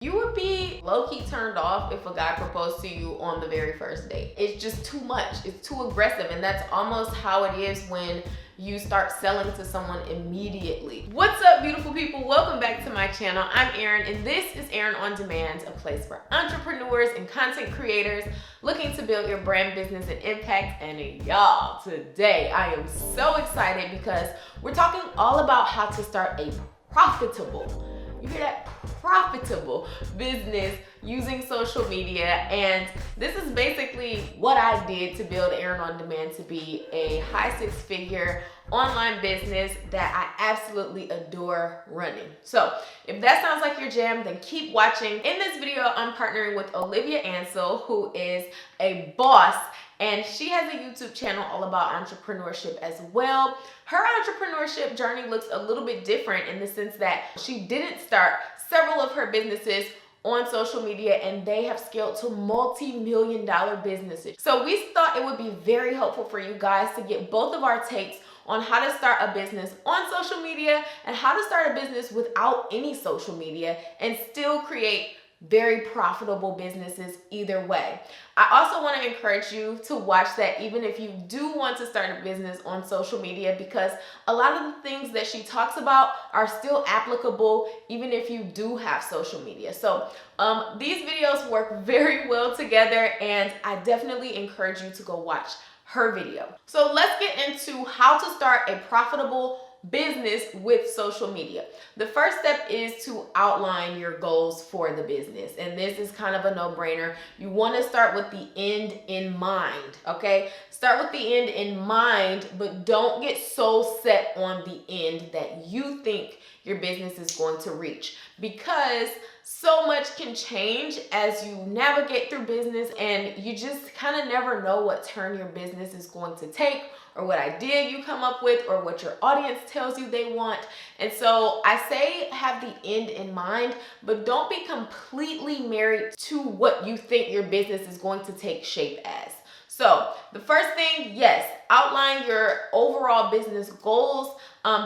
You would be low-key turned off if a guy proposed to you on the very first date. It's just too much. It's too aggressive, and that's almost how it is when you start selling to someone immediately. What's up, beautiful people? Welcome back to my channel. I'm Erin, and this is Erin On Demand, a place for entrepreneurs and content creators looking to build your brand, business, and impact. And y'all, today I am so excited because we're talking all about how to start a profitable, you hear that? Profitable business using social media. And this is basically what I did to build Erin On Demand to be a high six-figure online business that I absolutely adore running. So if that sounds like your jam, then keep watching. In this video, I'm partnering with OLIVIA'S, who is a boss, and she has a YouTube channel all about entrepreneurship as well. Her entrepreneurship journey looks a little bit different in the sense that she didn't start several of her businesses on social media, and they have scaled to multi-million-dollar businesses. So we thought it would be very helpful for you guys to get both of our takes on how to start a business on social media and how to start a business without any social media and still create very profitable businesses either way. I also want to encourage you to watch that even if you do want to start a business on social media, because a lot of the things that she talks about are still applicable even if you do have social media. So these videos work very well together, and I definitely encourage you to go watch her video. So let's get into how to start a profitable business with social media. The first step is to outline your goals for the business, and this is kind of a no-brainer. You want to start with the end in mind, okay? Start with the end in mind, but don't get so set on the end that you think your business is going to reach, because so much can change as you navigate through business, and you just kind of never know what turn your business is going to take, or what idea you come up with, or what your audience tells you they want. And so I say have the end in mind, but don't be completely married to what you think your business is going to take shape as. So the first thing, yes, outline your overall business goals.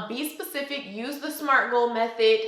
Be specific, use the SMART goal method.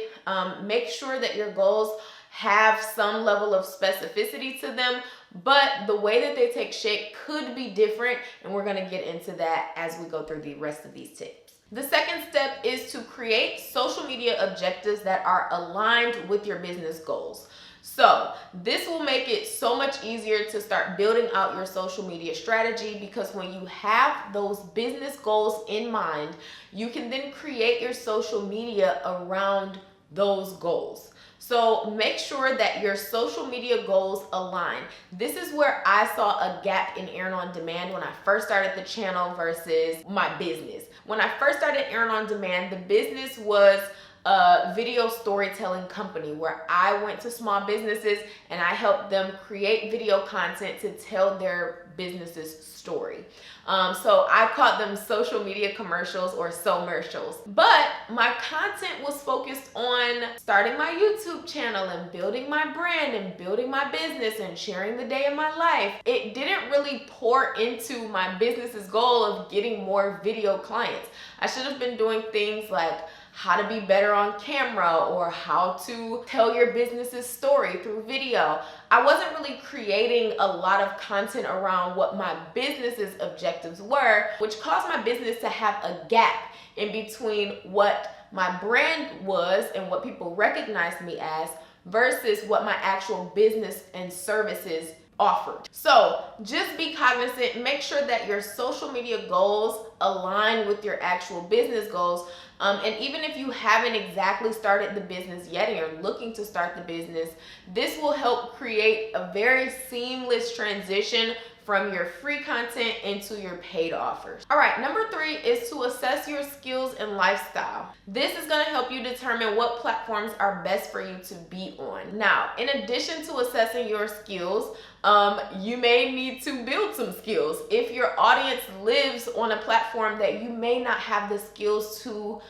Make sure that your goals have some level of specificity to them, but the way that they take shape could be different, and we're going to get into that as we go through the rest of these tips. The second step is to create social media objectives that are aligned with your business goals. So this will make it so much easier to start building out your social media strategy, because when you have those business goals in mind, you can then create your social media around those goals. So make sure that your social media goals align. This is where I saw a gap in Erin On Demand when I first started the channel versus my business. When I first started Erin On Demand, the business was a video storytelling company where I went to small businesses and I helped them create video content to tell their business's story. So I called them social media commercials or so-mercials. But my content was focused on starting my YouTube channel and building my brand and building my business and sharing the day of my life. It didn't really pour into my business's goal of getting more video clients. I should have been doing things like how to be better on camera, or how to tell your business's story through video. I wasn't really creating a lot of content around what my business's objectives were, which caused my business to have a gap in between what my brand was and what people recognized me as versus what my actual business and services offered. So just be cognizant, make sure that your social media goals align with your actual business goals. And even if you haven't exactly started the business yet and you're looking to start the business, this will help create a very seamless transition from your free content into your paid offers. All right, number 3 is to assess your skills and lifestyle. This is gonna help you determine what platforms are best for you to be on. Now, in addition to assessing your skills, you may need to build some skills. If your audience lives on a platform that you may not have the skills to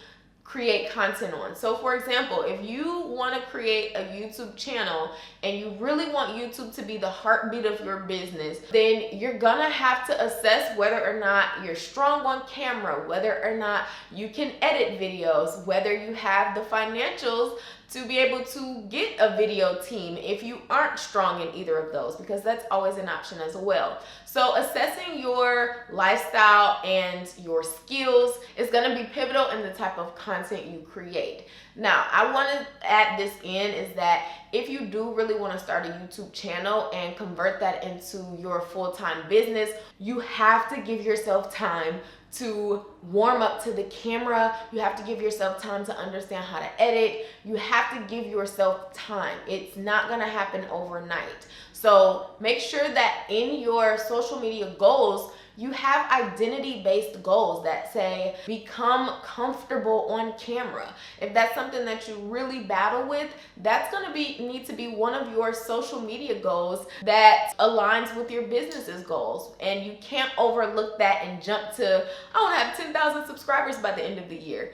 create content on. So for example, if you want to create a YouTube channel and you really want YouTube to be the heartbeat of your business, then you're gonna have to assess whether or not you're strong on camera, whether or not you can edit videos, whether you have the financials to be able to get a video team if you aren't strong in either of those, because that's always an option as well. So assessing your lifestyle and your skills is going to be pivotal in the type of content you create. Now, I want to add this in is that if you do really want to start a YouTube channel and convert that into your full-time business, you have to give yourself time to warm up to the camera. You have to give yourself time to understand how to edit. You have to give yourself time. It's not going to happen overnight. So make sure that in your social media goals, you have identity-based goals that say, become comfortable on camera. If that's something that you really battle with, that's gonna need to be one of your social media goals that aligns with your business's goals. And you can't overlook that and jump to, I wanna have 10,000 subscribers by the end of the year.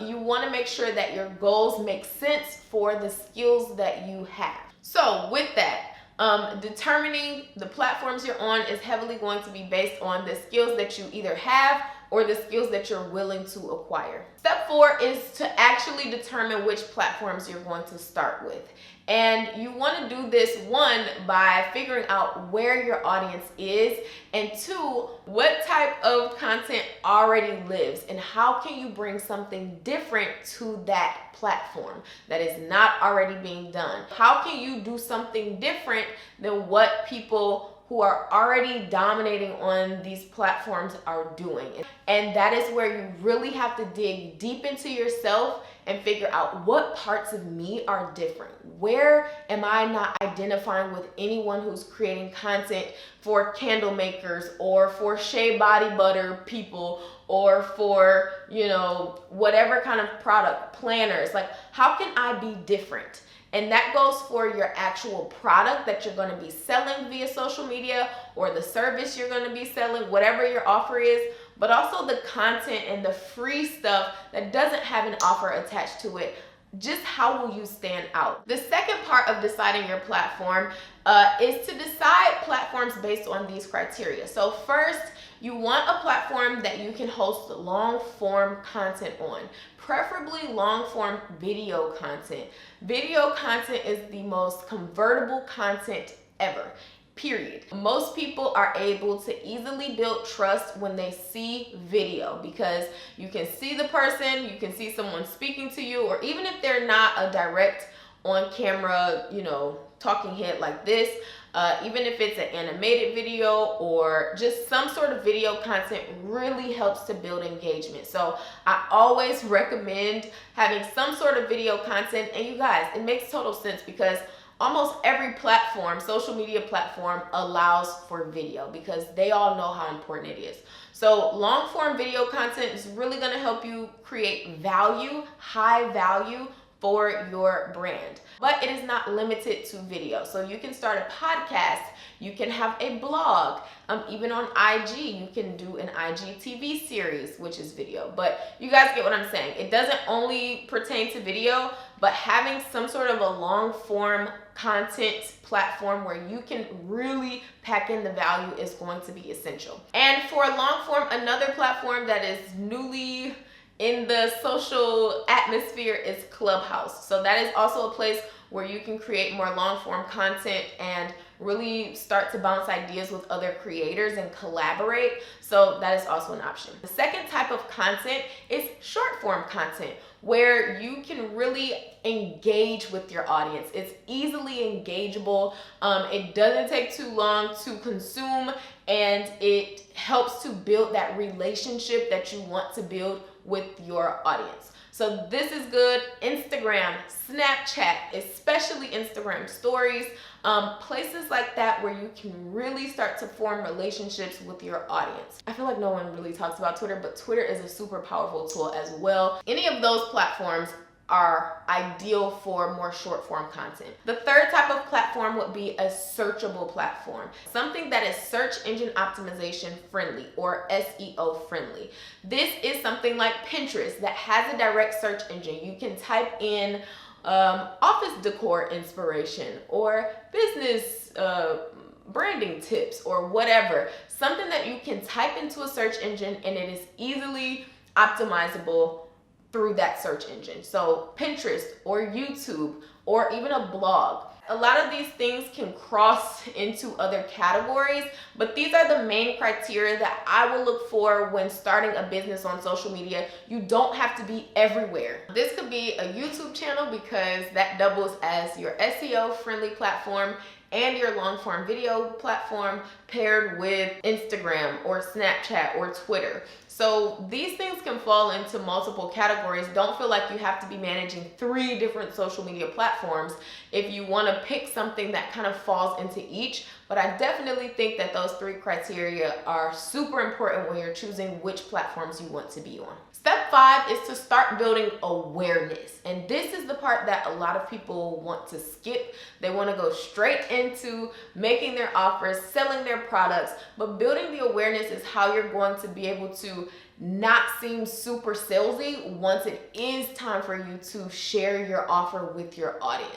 You wanna make sure that your goals make sense for the skills that you have. So with that, determining the platforms you're on is heavily going to be based on the skills that you either have or the skills that you're willing to acquire. Step 4 is to actually determine which platforms you're going to start with. And you want to do this, 1, by figuring out where your audience is, and 2, what type of content already lives and how can you bring something different to that platform that is not already being done. How can you do something different than what people who are already dominating on these platforms are doing? And that is where you really have to dig deep into yourself and figure out what parts of me are different. Where am I not identifying with anyone who's creating content for candle makers or for shea body butter people or for, you know, whatever kind of product, planners? Like, how can I be different? And that goes for your actual product that you're going to be selling via social media, or the service you're going to be selling, whatever your offer is, but also the content and the free stuff that doesn't have an offer attached to it. Just how will you stand out? The second part of deciding your platform is to decide platforms based on these criteria. So first, you want a platform that you can host long form content on, preferably long form video content. Video content is the most convertible content ever. Period. Most people are able to easily build trust when they see video, because you can see the person, you can see someone speaking to you, or even if they're not a direct on camera, you know, talking head like this, even if it's an animated video or just some sort of video content, really helps to build engagement. So I always recommend having some sort of video content. And you guys, it makes total sense because almost every platform, social media platform, allows for video because they all know how important it is. So long form video content is really going to help you create value, high value for your brand. But it is not limited to video. So you can start a podcast, you can have a blog, even on IG, you can do an IGTV series, which is video. But you guys get what I'm saying. It doesn't only pertain to video, but having some sort of a long form content platform where you can really pack in the value is going to be essential. And for long form, another platform that is newly in the social atmosphere is Clubhouse. So that is also a place where you can create more long form content and really start to bounce ideas with other creators and collaborate. So that is also an option. The second type of content is short form content, where you can really engage with your audience. It's easily engageable. It doesn't take too long to consume, and it helps to build that relationship that you want to build with your audience. So this is good. Instagram, Snapchat, especially Instagram stories, places like that where you can really start to form relationships with your audience. I feel like no one really talks about Twitter, but Twitter is a super powerful tool as well. Any of those platforms are ideal for more short form content. The third type of platform would be a searchable platform, something that is search engine optimization friendly or SEO friendly. This is something like Pinterest that has a direct search engine. You can type in office decor inspiration or business branding tips or whatever, something that you can type into a search engine and it is easily optimizable through that search engine. So Pinterest or YouTube or even a blog. A lot of these things can cross into other categories, but these are the main criteria that I will look for when starting a business on social media. You don't have to be everywhere. This could be a YouTube channel because that doubles as your SEO friendly platform and your long form video platform paired with Instagram or Snapchat or Twitter. So these things can fall into multiple categories. Don't feel like you have to be managing 3 different social media platforms if you want to pick something that kind of falls into each. But I definitely think that those 3 criteria are super important when you're choosing which platforms you want to be on. Step 5 is to start building awareness. And this is the part that a lot of people want to skip. They want to go straight into making their offers, selling their products, but building the awareness is how you're going to be able to not seem super salesy once it is time for you to share your offer with your audience.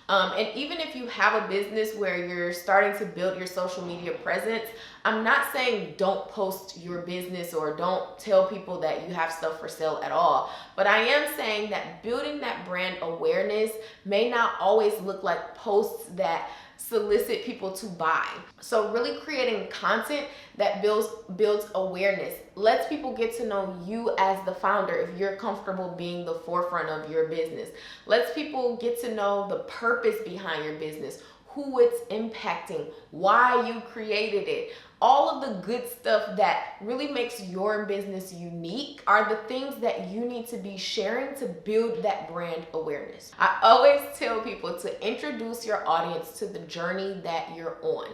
And even if you have a business where you're starting to build your social media presence, I'm not saying don't post your business or don't tell people that you have stuff for sale at all. But I am saying that building that brand awareness may not always look like posts that solicit people to buy. So really creating content that builds awareness, lets people get to know you as the founder if you're comfortable being the forefront of your business, lets people get to know the purpose behind your business, who it's impacting, why you created it. All of the good stuff that really makes your business unique are the things that you need to be sharing to build that brand awareness. I always tell people to introduce your audience to the journey that you're on.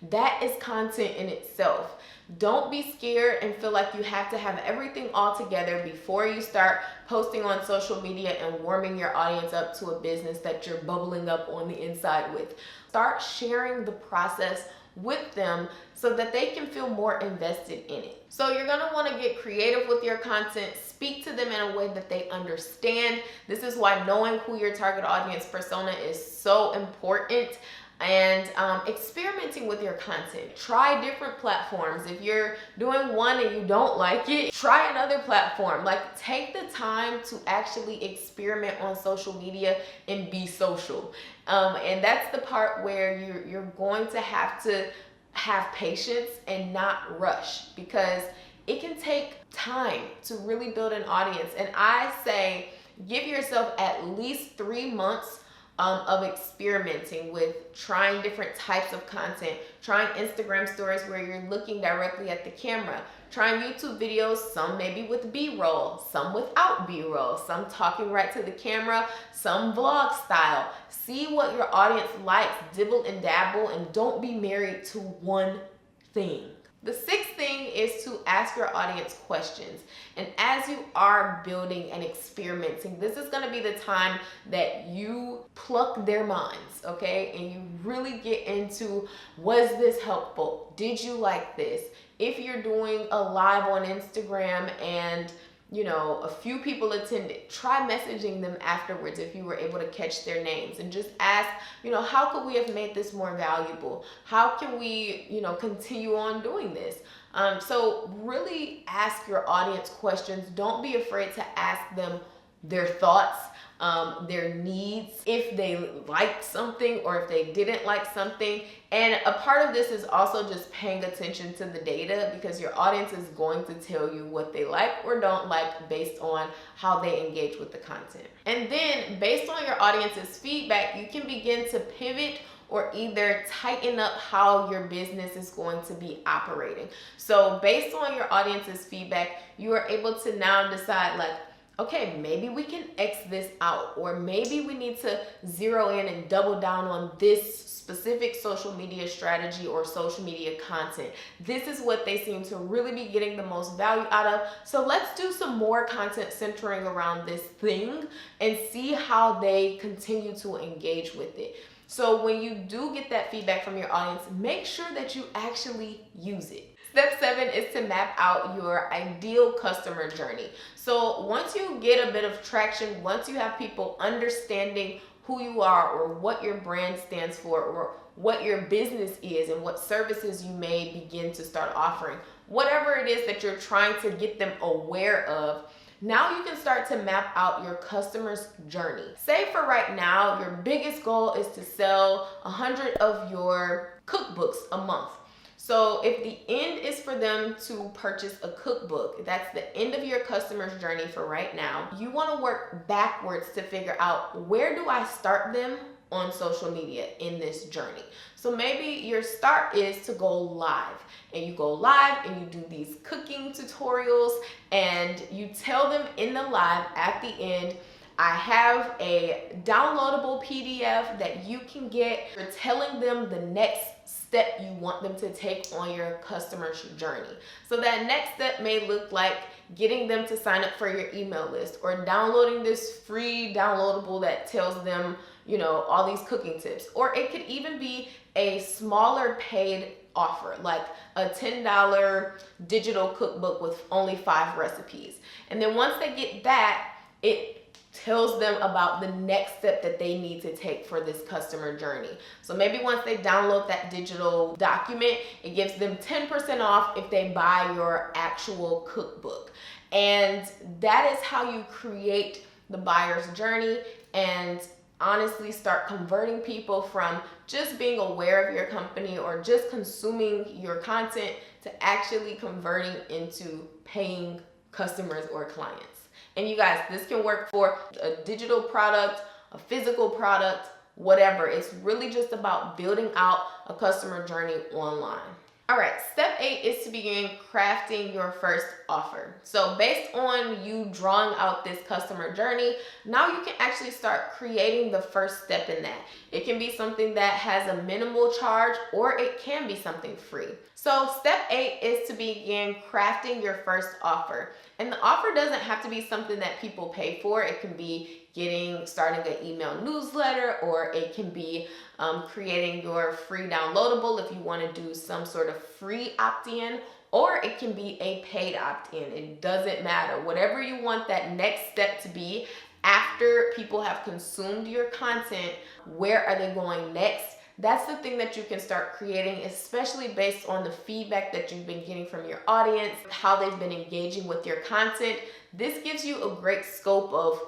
That is content in itself. Don't be scared and feel like you have to have everything all together before you start posting on social media and warming your audience up to a business that you're bubbling up on the inside with. Start sharing the process with them so that they can feel more invested in it. So you're gonna wanna get creative with your content, speak to them in a way that they understand. This is why knowing who your target audience persona is so important. And experimenting with your content. Try different platforms. If you're doing one and you don't like it, try another platform. Like, take the time to actually experiment on social media and be social. And that's the part where you're going to have patience and not rush, because it can take time to really build an audience. And I say give yourself at least 3 months of experimenting with trying different types of content, trying Instagram stories where you're looking directly at the camera, trying YouTube videos, some maybe with B-roll, some without B-roll, some talking right to the camera, some vlog style. See what your audience likes, dibble and dabble, and don't be married to one thing. The 6th thing is to ask your audience questions. And as you are building and experimenting, this is gonna be the time that you pluck their minds, okay? And you really get into, was this helpful? Did you like this? If you're doing a live on Instagram and a few people attended, try messaging them afterwards if you were able to catch their names, and just ask, how could we have made this more valuable? How can we, continue on doing this? So really ask your audience questions. Don't be afraid to ask them their thoughts, their needs, if they liked something or if they didn't like something. And a part of this is also just paying attention to the data, because your audience is going to tell you what they like or don't like based on how they engage with the content. And then based on your audience's feedback, you can begin to pivot or either tighten up how your business is going to be operating. So based on your audience's feedback, you are able to now decide, like, okay, maybe we can X this out, or maybe we need to zero in and double down on this specific social media strategy or social media content. This is what they seem to really be getting the most value out of. So let's do some more content centering around this thing and see how they continue to engage with it. So when you do get that feedback from your audience, make sure that you actually use it. Step 7 is to map out your ideal customer journey. So once you get a bit of traction, once you have people understanding who you are or what your brand stands for or what your business is and what services you may begin to start offering, whatever it is that you're trying to get them aware of, Now you can start to map out your customer's journey. Say for right now, your biggest goal is to sell 100 of your cookbooks a month. So if the end is for them to purchase a cookbook, that's the end of your customer's journey for right now. You want to work backwards to figure out, where do I start them on social media in this journey? So maybe your start is to go live, and you go live and you do these cooking tutorials, and you tell them in the live at the end, I have a downloadable PDF that you can get. You're telling them the next step you want them to take on your customer's journey. So that next step may look like getting them to sign up for your email list, or downloading this free downloadable that tells them, you know, all these cooking tips. Or it could even be a smaller paid offer, like a $10 digital cookbook with only 5 recipes. And then once they get that, it tells them about the next step that they need to take for this customer journey. So maybe once they download that digital document, it gives them 10% off if they buy your actual cookbook. And that is how you create the buyer's journey and honestly start converting people from just being aware of your company or just consuming your content to actually converting into paying customers or clients. And you guys, this can work for a digital product, a physical product, whatever. It's really just about building out a customer journey online. All right, step 8 is to begin crafting your first offer. So based on you drawing out this customer journey, now you can actually start creating the first step in that. It can be something that has a minimal charge, or it can be something free. So step 8 is to begin crafting your first offer. And the offer doesn't have to be something that people pay for. It can be starting an email newsletter, or it can be creating your free downloadable if you want to do some sort of free opt-in, or it can be a paid opt-in. It doesn't matter. Whatever you want that next step to be after people have consumed your content, where are they going next? That's the thing that you can start creating, especially based on the feedback that you've been getting from your audience, how they've been engaging with your content. This gives you a great scope of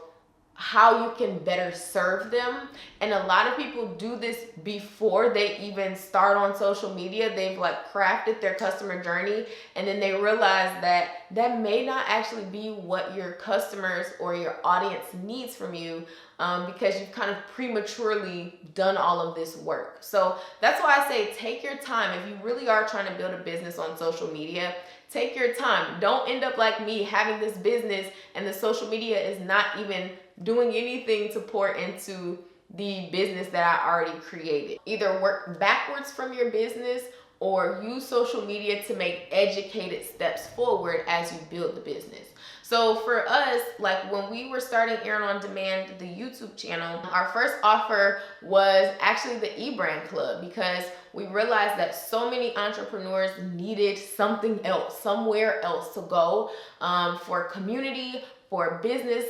how you can better serve them. And a lot of people do this before they even start on social media. They've like crafted their customer journey, and then they realize that that may not actually be what your customers or your audience needs from you, because you've kind of prematurely done all of this work. So that's why I say take your time. If you really are trying to build a business on social media, take your time. Don't end up like me, having this business and the social media is not even doing anything to pour into the business that I already created. Either work backwards from your business or use social media to make educated steps forward as you build the business. So for us, like when we were starting Erin On Demand, the YouTube channel, our first offer was actually the eBrand Club, because we realized that so many entrepreneurs needed something else, somewhere else to go for community, for business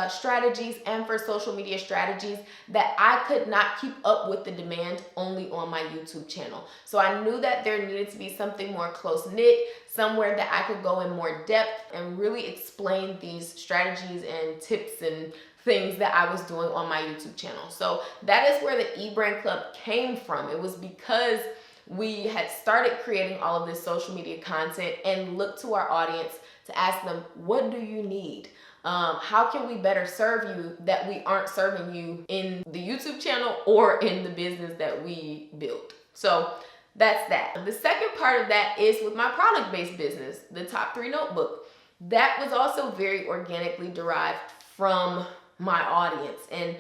strategies, and for social media strategies, that I could not keep up with the demand only on my YouTube channel. So I knew that there needed to be something more close-knit, somewhere that I could go in more depth and really explain these strategies and tips and things that I was doing on my YouTube channel. So that is where the eBrand Club came from. It was because we had started creating all of this social media content and looked to our audience to ask them, what do you need? How can we better serve you that we aren't serving you in the YouTube channel or in the business that we built? So that's that. The second part of that is with my product-based business, the Top 3 Notebook. That was also very organically derived from my audience and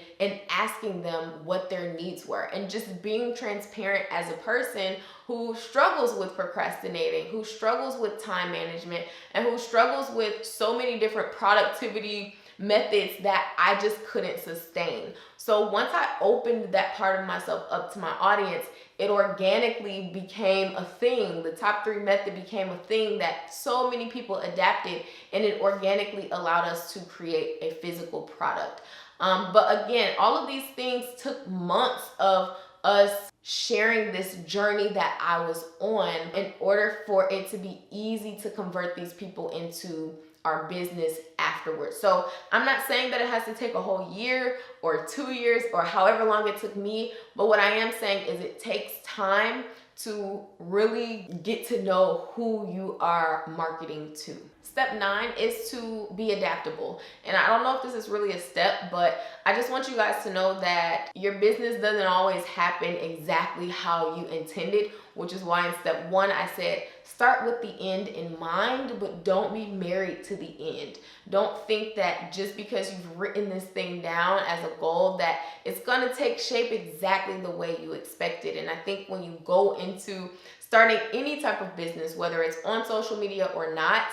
asking them what their needs were, and just being transparent as a person who struggles with procrastinating, who struggles with time management, and who struggles with so many different productivity methods that I just couldn't sustain. So once I opened that part of myself up to my audience, it organically became a thing. The Top 3 method became a thing that so many people adapted, and it organically allowed us to create a physical product. But again, all of these things took months of us sharing this journey that I was on in order for it to be easy to convert these people into our business afterwards. So I'm not saying that it has to take a whole year or 2 years or however long it took me, but what I am saying is it takes time to really get to know who you are marketing to. Step 9 is to be adaptable. And I don't know if this is really a step, but I just want you guys to know that your business doesn't always happen exactly how you intended, which is why in step 1 I said start with the end in mind, but don't be married to the end. Don't think that just because you've written this thing down as a goal that it's gonna take shape exactly the way you expected. And I think when you go into starting any type of business, whether it's on social media or not,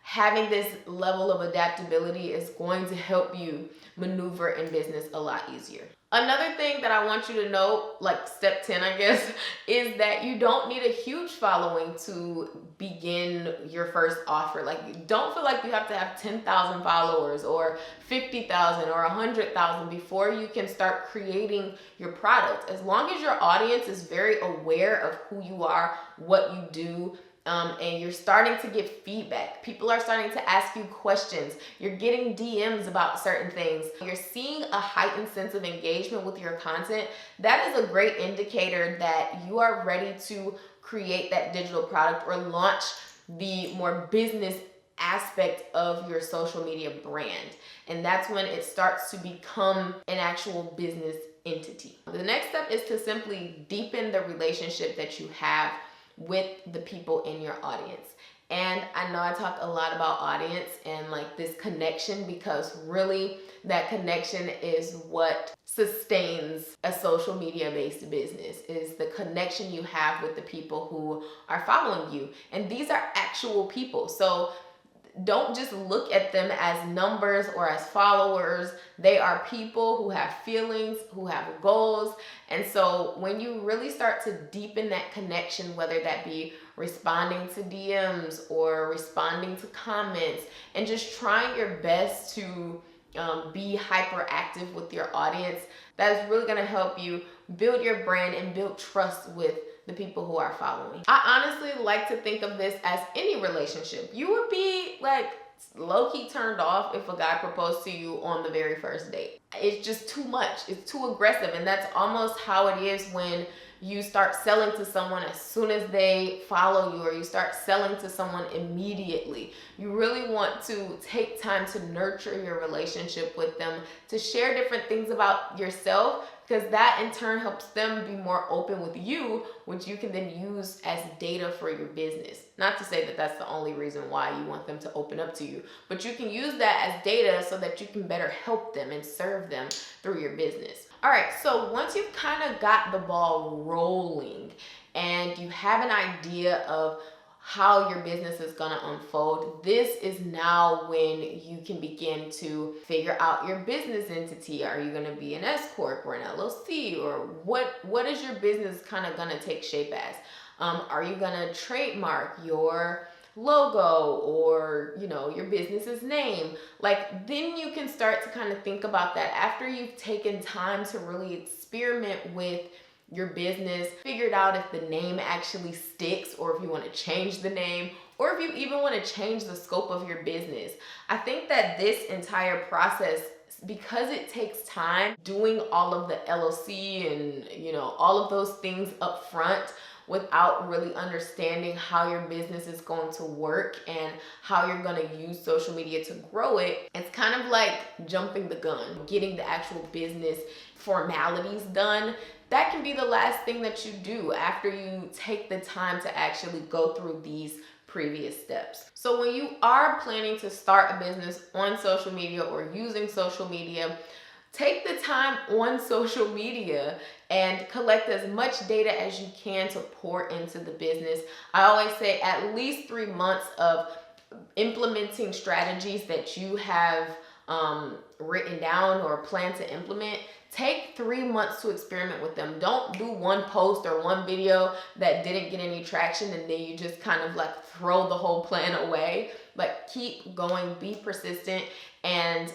having this level of adaptability is going to help you maneuver in business a lot easier. Another thing that I want you to know, like step 10, I guess, is that you don't need a huge following to begin your first offer. Like, don't feel like you have to have 10,000 followers or 50,000 or 100,000 before you can start creating your product. As long as your audience is very aware of who you are, what you do, and you're starting to get feedback. People are starting to ask you questions. You're getting DMs about certain things. You're seeing a heightened sense of engagement with your content. That is a great indicator that you are ready to create that digital product or launch the more business aspect of your social media brand. And that's when it starts to become an actual business entity. The next step is to simply deepen the relationship that you have with the people in your audience. And I know I talk a lot about audience and like this connection, because really that connection is what sustains a social media based business, is the connection you have with the people who are following you. And these are actual people. So don't just look at them as numbers or as followers. They are people who have feelings, who have goals. And so when you really start to deepen that connection, whether that be responding to DMs or responding to comments and just trying your best to be hyperactive with your audience, that is really going to help you build your brand and build trust with the people who are following. I honestly like to think of this as any relationship. You would be like low-key turned off if a guy proposed to you on the very first date. It's just too much. It's too aggressive. And that's almost how it is when you start selling to someone as soon as they follow you, or you start selling to someone immediately. You really want to take time to nurture your relationship with them, to share different things about yourself, because that in turn helps them be more open with you, which you can then use as data for your business. Not to say that that's the only reason why you want them to open up to you, but you can use that as data so that you can better help them and serve them through your business. All right, so once you've kind of got the ball rolling and you have an idea of how your business is going to unfold, this is now when you can begin to figure out your business entity. Are you going to be an S Corp or an LLC, or what is your business kind of going to take shape as? Are you going to trademark your logo or your business's name? Like, then you can start to kind of think about that after you've taken time to really experiment with your business, figured out if the name actually sticks, or if you want to change the name, or if you even want to change the scope of your business. I think that this entire process, because it takes time doing all of the LLC and all of those things up front without really understanding how your business is going to work and how you're going to use social media to grow it, it's kind of like jumping the gun. Getting the actual business formalities done, that can be the last thing that you do after you take the time to actually go through these previous steps. So when you are planning to start a business on social media or using social media, take the time on social media and collect as much data as you can to pour into the business. I always say at least 3 months of implementing strategies that you have written down or plan to implement. Take 3 months to experiment with them. Don't do one post or one video that didn't get any traction and then you just kind of like throw the whole plan away. But keep going, be persistent, and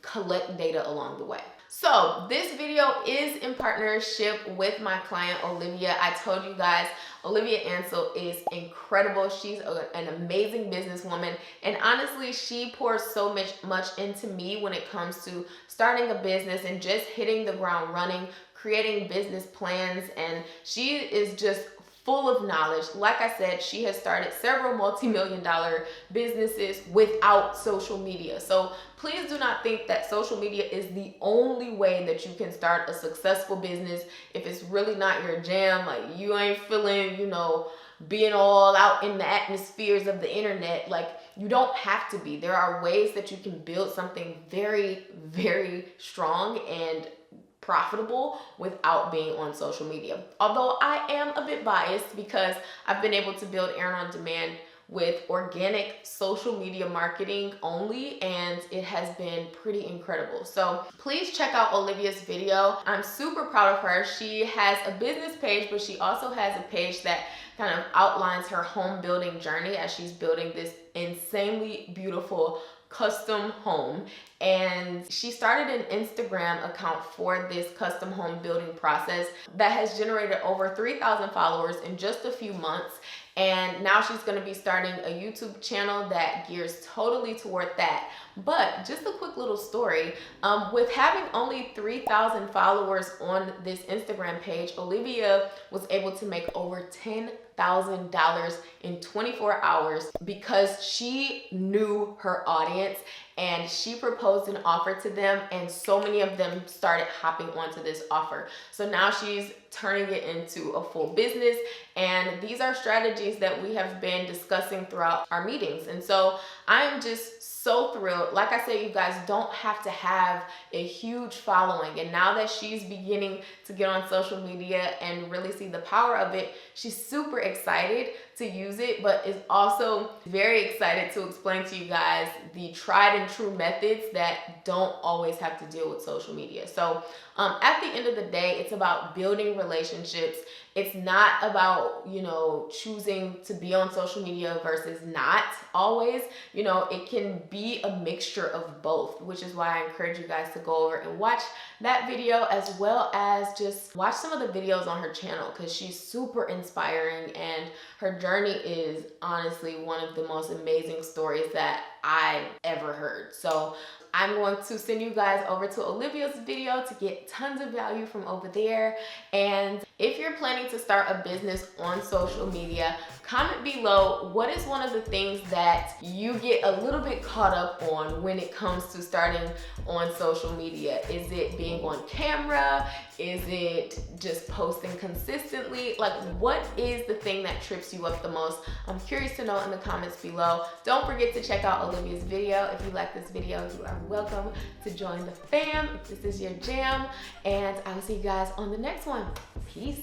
collect data along the way. So this video is in partnership with my client Olivia. I told you guys Olivia Ansel is incredible. She's an amazing businesswoman, and honestly she pours so much into me when it comes to starting a business and just hitting the ground running, creating business plans, and she is just full of knowledge. Like I said, she has started several multi-million-dollar businesses without social media. So please do not think that social media is the only way that you can start a successful business. If it's really not your jam, like you ain't feeling, you know, being all out in the atmospheres of the internet, like you don't have to be. There are ways that you can build something very, very strong and profitable without being on social media. Although I am a bit biased because I've been able to build Erin On Demand with organic social media marketing only, and it has been pretty incredible. So please check out Olivia's video. I'm super proud of her. She has a business page, but she also has a page that kind of outlines her home building journey as she's building this insanely beautiful custom home. And she started an Instagram account for this custom home building process that has generated over 3,000 followers in just a few months. And now she's going to be starting a YouTube channel that gears totally toward that. But just a quick little story, with having only 3,000 followers on this Instagram page, Olivia was able to make over $10,000 in 24 hours because she knew her audience and she proposed an offer to them, and so many of them started hopping onto this offer. So now she's turning it into a full business, and these are strategies that we have been discussing throughout our meetings. And so I'm just so thrilled. Like I said, you guys don't have to have a huge following, and now that she's beginning to get on social media and really see the power of it, she's super excited to use it, but is also very excited to explain to you guys the tried and true methods that don't always have to deal with social media. So at the end of the day, it's about building relationships. It's not about, you know, choosing to be on social media versus not always. You know, it can be a mixture of both, which is why I encourage you guys to go over and watch that video, as well as just watch some of the videos on her channel, because she's super inspiring and her journey is honestly one of the most amazing stories that I ever heard. So I'm going to send you guys over to Olivia's video to get tons of value from over there. And if you're planning to start a business on social media, comment below what is one of the things that you get a little bit caught up on when it comes to starting on social media. Is it being on camera? Is it just posting consistently? Like, what is the thing that trips you up the most? I'm curious to know in the comments below. Don't forget to check out Olivia's video. If you like this video, you are welcome to join the fam if this is your jam. And I will see you guys on the next one. Peace.